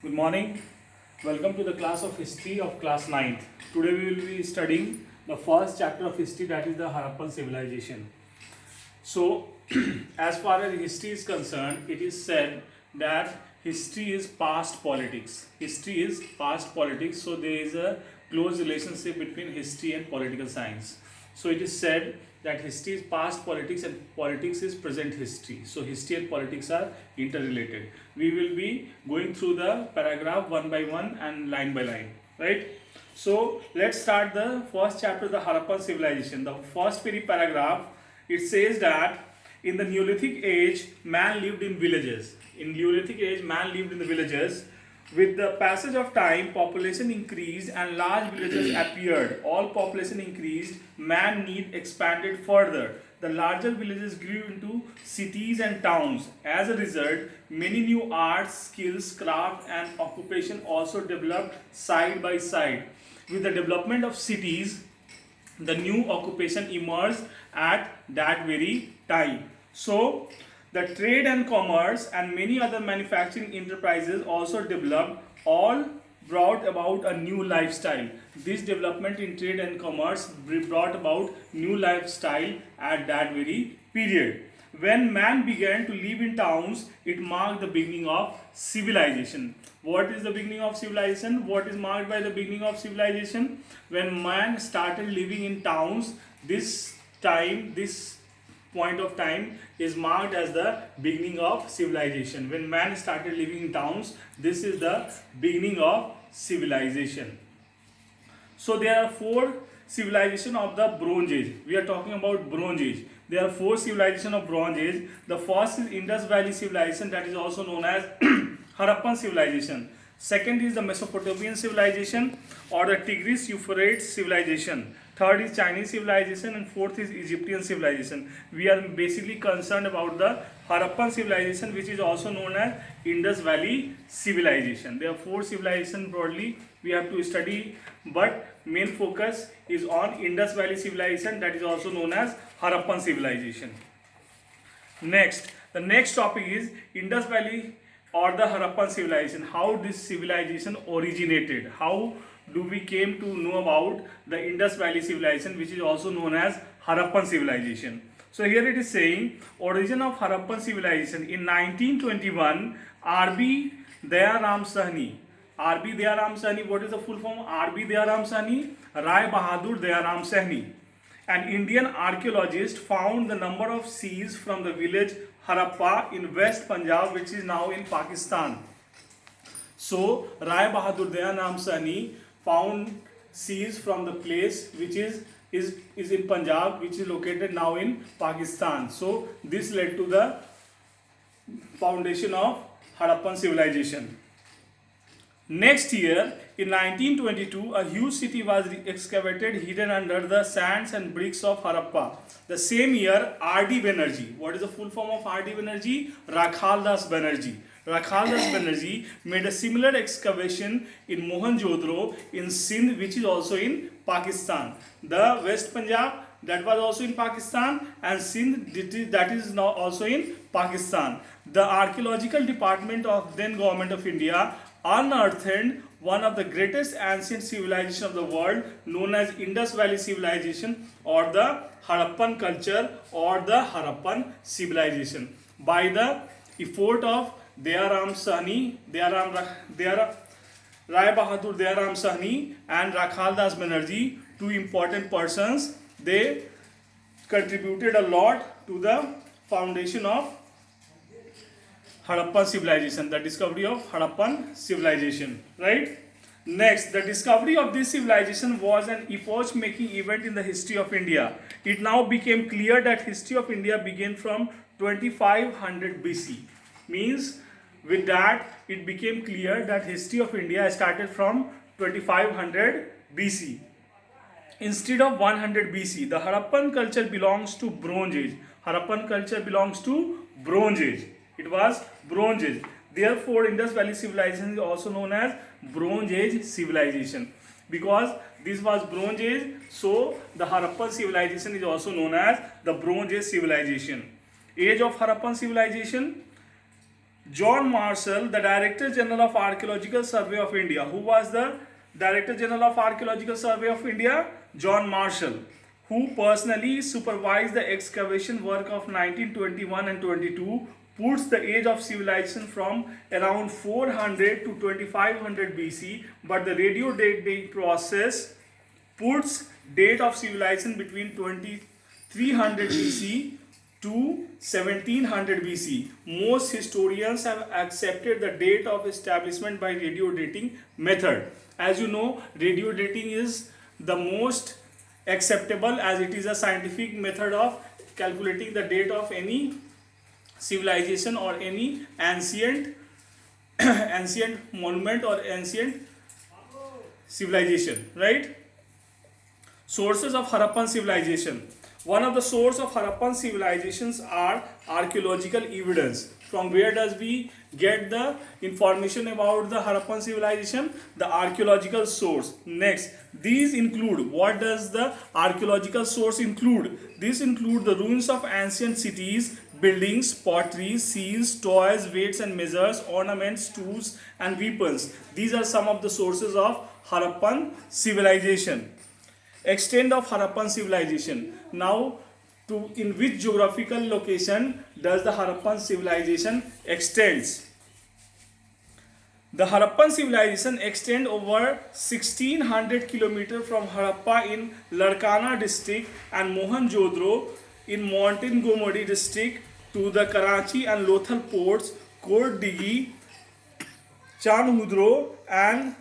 Good morning. Welcome to the class of history of class ninth. Today we will be studying the first chapter of history, that is the Harappan civilization. So, as far as history is concerned, it is said that history is past politics. History is past politics, so there is a close relationship between history and political science. So, it is said that history is past politics and politics is present history. So, history and politics are interrelated. We will be going through the paragraph one by one and line by line, right? So, let's start the first chapter, the Harappan civilization. The first very paragraph, it says that in the Neolithic age, man lived in villages. In Neolithic age, man lived in the villages. With the passage of time, population increased and large villages appeared. All population increased, man need expanded further. The larger villages grew into cities and towns. As a result, many new arts, skills, craft, and occupation also developed side by side. With the development of cities, the new occupation emerged at that very time. So, the trade and commerce and many other manufacturing enterprises also developed, all brought about a new lifestyle. This development in trade and commerce brought about new lifestyle at that very period. When man began to live in towns, it marked the beginning of civilization. What is the beginning of civilization? What is marked by the beginning of civilization? When man started living in towns, this point of time is marked as the beginning of civilization. When man started living in towns, this is the beginning of civilization. So there are four civilization of the Bronze Age. We are talking about Bronze Age. There are four civilization of Bronze Age. The first is Indus Valley civilization, that is also known as Harappan civilization. Second is the Mesopotamian civilization or the Tigris Euphrates civilization. Third is Chinese civilization, and fourth is Egyptian civilization. We are basically concerned about the Harappan civilization, which is also known as Indus Valley civilization. There are four civilizations broadly we have to study, but main focus is on Indus Valley civilization, that is also known as Harappan civilization. Next, the next topic is Indus Valley or the Harappan civilization. How this civilization originated? How do we came to know about the Indus Valley civilization, which is also known as Harappan civilization? So here it is saying origin of Harappan civilization in 1921. R.B. Dayaram Sahni. R.B. Dayaram Sahni. What is the full form? R.B. Dayaram Sahni. Rai Bahadur Dayaram Sahni. An Indian archaeologist found the number of seals from the village Harappa in West Punjab, which is now in Pakistan. So Rai Bahadur Dayaram Sahni found seals from the place which is in Punjab, which is located now in Pakistan. So this led to the foundation of Harappan civilization. Next year, in 1922, a huge city was excavated hidden under the sands and bricks of Harappa. The same year, R.D. Banerjee. What is the full form of R.D. Banerjee? Rakhaldas Banerjee. Rakhaldas Banerjee made a similar excavation in Mohenjo-daro in Sindh, which is also in Pakistan. The West Punjab, that was also in Pakistan, and Sindh, that is now also in Pakistan. The archaeological department of then government of India unearthed one of the greatest ancient civilization of the world, known as Indus Valley civilization or the Harappan culture or the Harappan civilization, by the effort of Dayaram Sahni, Rai Bahadur Dayaram Sahni and Rakhaldas Banerjee, two important persons. They contributed a lot to the foundation of Harappan civilization, the discovery of Harappan civilization, right? Next, the discovery of this civilization was an epoch-making event in the history of India. It now became clear that history of India began from 2500 BC. Means, with that, it became clear that history of India started from 2500 BC. Instead of 100 BC, the Harappan culture belongs to Bronze Age. Harappan culture belongs to Bronze Age. It was Bronze Age. Therefore, Indus Valley civilization is also known as Bronze Age civilization. Because this was Bronze Age, so the Harappan civilization is also known as the Bronze Age civilization. Age of Harappan civilization, John Marshall, the Director General of Archaeological Survey of India. Who was the Director General of Archaeological Survey of India? John Marshall, who personally supervised the excavation work of 1921 and 22, puts the age of civilization from around 400 to 2500 BC, but the radio dating process puts date of civilization between 2300 BC to 1700 BC. Most historians have accepted the date of establishment by radio dating method. As you know, radio dating is the most acceptable as it is a scientific method of calculating the date of any civilization or any ancient ancient monument or ancient civilization, right? Sources of Harappan civilization. One of the sources of Harappan civilizations are archaeological evidence. From where does we get the information about the Harappan civilization? The archaeological source. Next, these include, what does the archaeological source include? These include the ruins of ancient cities, buildings, pottery, seals, toys, weights and measures, ornaments, tools and weapons. These are some of the sources of Harappan civilization. Extent of Harappan civilization. Now, in which geographical location does the Harappan civilization extends? The Harappan civilization extend over 1600 km from Harappa in Larkana district and Mohenjo-daro in Montgomery district to the Karachi and Lothal ports, Kot Digi, Chanhudro and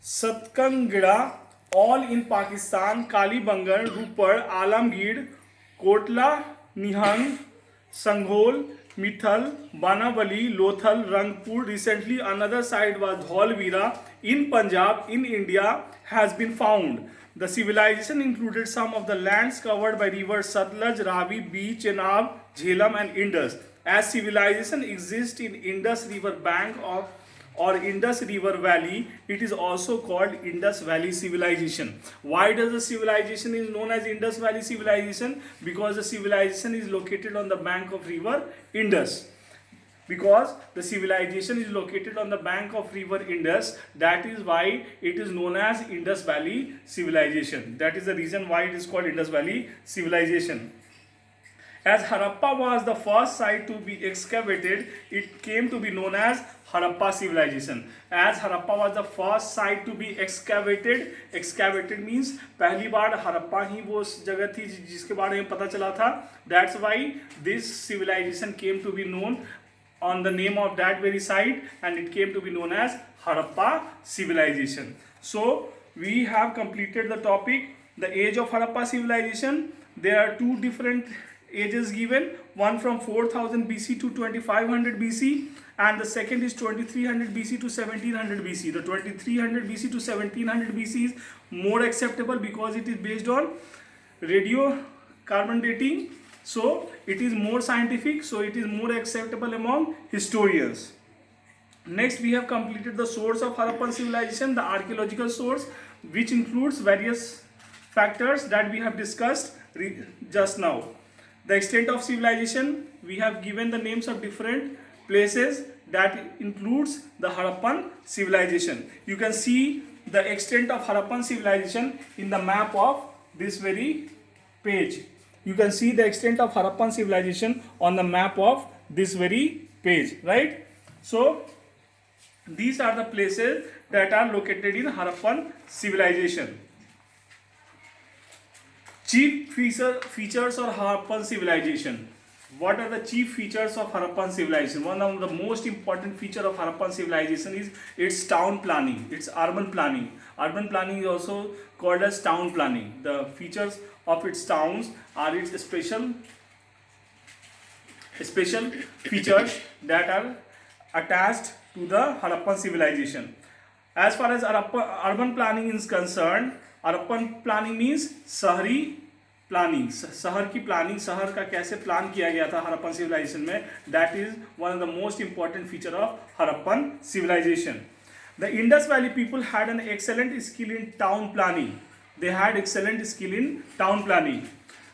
Satkangira, all in Pakistan, Kalibangan, Rupar, Alamgir, Kotla, Nihang, Sanghol, Mithal, Banawali, Lothal, Rangpur. Recently, another site was Dholvira in Punjab, in India, has been found. The civilization included some of the lands covered by rivers Satluj, Ravi, Beach, Chenab, Jhelum and Indus. As civilization exists in Indus River bank or Indus River Valley, it is also called Indus Valley Civilization. Why does the civilization is known as Indus Valley Civilization? Because the civilization is located on the bank of river Indus. Because the civilization is located on the bank of river Indus, that is why it is known as Indus Valley Civilization. That is the reason why it is called Indus Valley Civilization. As Harappa was the first site to be excavated, it came to be known as Harappa civilization. As Harappa was the first site to be excavated, excavated means पहली बार हड़प्पा ही वो जगह थी जिसके बारे में पता चला था. That's why this civilization came to be known on the name of that very site, and it came to be known as Harappa civilization. So we have completed the topic, the age of Harappa civilization. There are two different ages given, one from 4000 BC to 2500 BC, and the second is 2300 BC to 1700 BC. The 2300 BC to 1700 BC is more acceptable because it is based on radiocarbon dating, so it is more scientific, so it is more acceptable among historians. Next, we have completed the source of Harappan civilization, the archaeological source, which includes various factors that we have discussed just now. The extent of civilization, we have given the names of different places that includes the Harappan civilization. You can see the extent of Harappan civilization in the map of this very page. You can see the extent of Harappan civilization on the map of this very page, right? So these are the places that are located in Harappan civilization. Chief features of Harappan civilization. What are the chief features of Harappan civilization? One of the most important feature of Harappan civilization is its town planning, its urban planning. Urban planning is also called as town planning. The features of its towns are its special features that are attached to the Harappan civilization. As far as urban planning is concerned, Harappan planning means शहरी planning, शहर की planning, शहर का कैसे plan किया गया था Harappan civilisation में. That is one of the most important feature of Harappan civilisation. The Indus valley people had an excellent skill in town planning. They had excellent skill in town planning.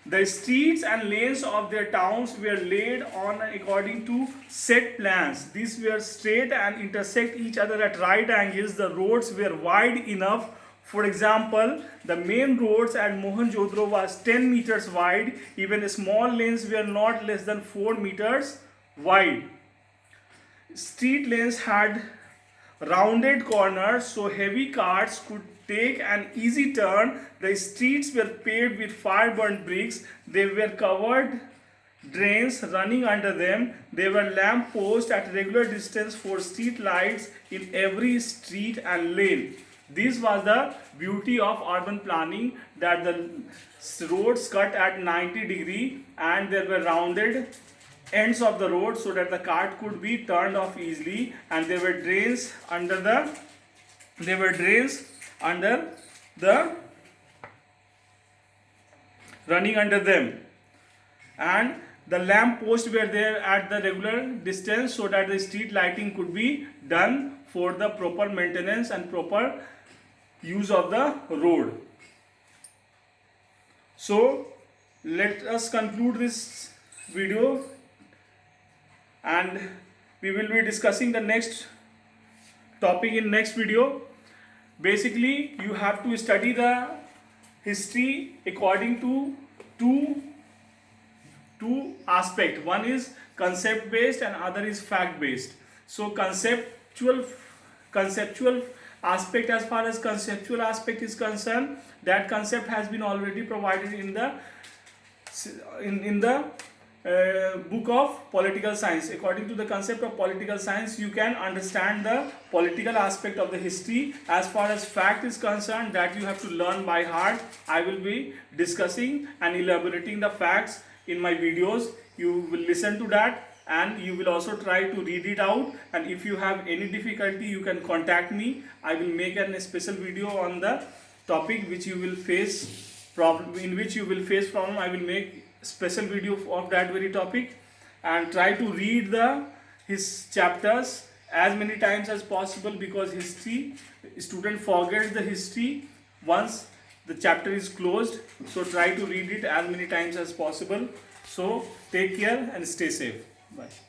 The streets and lanes of their towns were laid on according to set plans. These were straight and intersect each other at right angles. The roads were wide enough. For example, the main roads at Mohenjo-daro was 10 meters wide. Even small lanes were not less than 4 meters wide. Street lanes had rounded corners so heavy carts could take an easy turn. The streets were paved with fire-burnt bricks. There were covered drains running under them. There were lamp posts at regular distance for street lights in every street and lane. This was the beauty of urban planning, that the roads cut at 90 degree and there were rounded ends of the road so that the cart could be turned off easily, and there were drains under the running under them, and the lamp posts were there at the regular distance so that the street lighting could be done for the proper maintenance and proper use of the road. So let us conclude this video, and we will be discussing the next topic in next video. Basically, you have to study the history according to two aspects. One is concept based and other is fact based. So conceptual aspect, as far as conceptual aspect is concerned, that concept has been already provided in the book of political science. According to the concept of political science, you can understand the political aspect of the history. As far as fact is concerned, that you have to learn by heart. I will be discussing and elaborating the facts in my videos. You will listen to that and you will also try to read it out, and if you have any difficulty you can contact me. I will make a special video on the topic which you will face problem, in which you will face problem. I will make special video of that very topic, and try to read his chapters as many times as possible, because history, student forgets the history once the chapter is closed. So try to read it as many times as possible. So take care and stay safe. Bye.